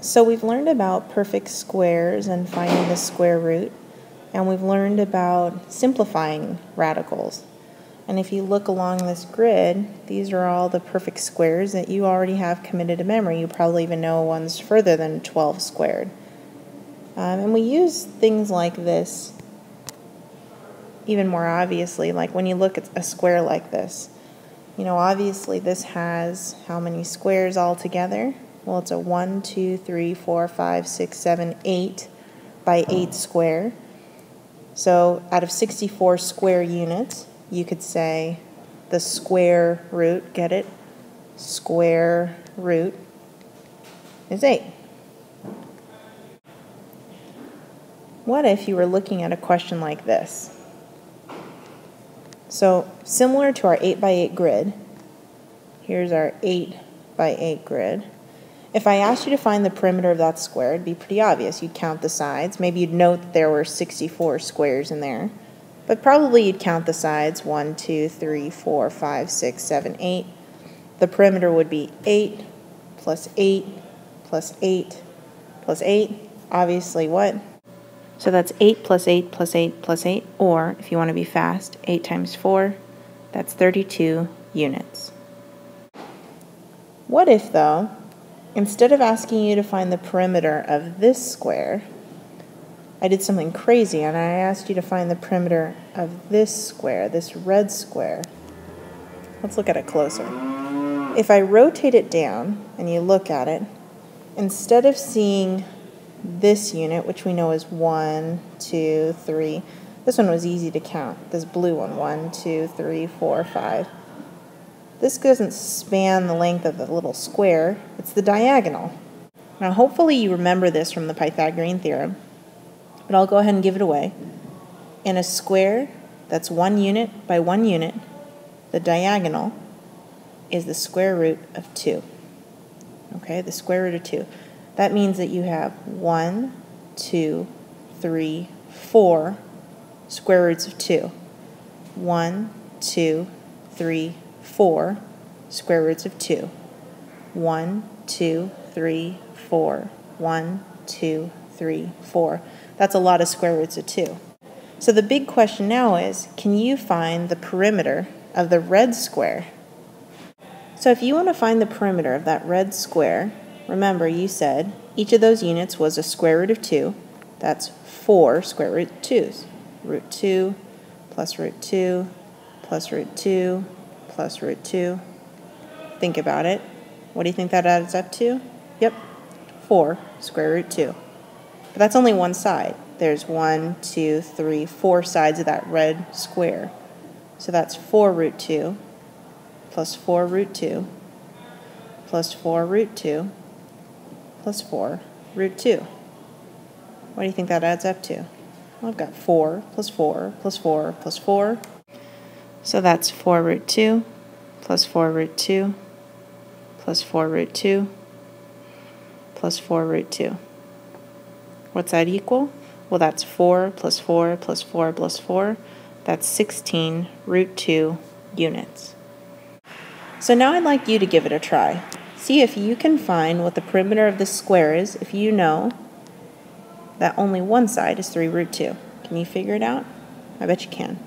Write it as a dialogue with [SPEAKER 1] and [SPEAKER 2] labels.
[SPEAKER 1] So we've learned about perfect squares and finding the square root, and we've learned about simplifying radicals. And if you look along this grid, these are all the perfect squares that you already have committed to memory. You probably even know one's further than 12 squared. And we use things like this even more obviously, like when you look at a square like this. You know, obviously this has how many squares all together? Well, it's a 1, 2, 3, 4, 5, 6, 7, 8 by 8 square. So out of 64 square units, you could say the square root, get it? Square root is 8. What if you were looking at a question like this? So similar to our 8 by 8 grid, here's our 8 by 8 grid. If I asked you to find the perimeter of that square, it'd be pretty obvious. You'd count the sides. Maybe you'd note that there were 64 squares in there. But probably you'd count the sides, 1, 2, 3, 4, 5, 6, 7, 8. The perimeter would be 8 plus 8 plus 8 plus 8. Obviously what? So that's 8 plus 8 plus 8 plus 8. Or, if you want to be fast, 8 times 4. That's 32 units. What if, though, instead of asking you to find the perimeter of this square, I did something crazy and I asked you to find the perimeter of this square, this red square. Let's look at it closer. If I rotate it down and you look at it, instead of seeing this unit, which we know is 1, 2, 3, this one was easy to count, this blue one, 1, 2, 3, 4, 5. This doesn't span the length of the little square, it's the diagonal. Now hopefully you remember this from the Pythagorean theorem, but I'll go ahead and give it away. In a square that's 1 unit by 1 unit, the diagonal is the square root of 2. Okay, the square root of 2. That means that you have 1, 2, 3, 4 square roots of 2. 1, 2, 3, 4 square roots of 2. 1, 2, 3, 4. 1, 2, 3, 4. That's a lot of square roots of 2. So the big question now is, can you find the perimeter of the red square? So if you want to find the perimeter of that red square, remember you said each of those units was a square root of 2. That's 4 square root 2's. Root 2 plus root 2 plus root 2 plus root 2. Think about it. What do you think that adds up to? Yep, 4 square root 2. But that's only one side. There's 1, 2, 3, 4 sides of that red square. So that's 4 root 2 plus 4 root 2 plus 4 root 2 plus 4 root 2. What do you think that adds up to? Well, I've got 4 plus 4 plus 4 plus 4. So that's 4 root 2 plus 4 root 2 plus 4 root 2 plus 4 root 2. What's that equal? Well, that's 4 plus 4 plus 4 plus 4. That's 16 root 2 units. So now I'd like you to give it a try. See if you can find what the perimeter of this square is if you know that only one side is 3 root 2. Can you figure it out? I bet you can.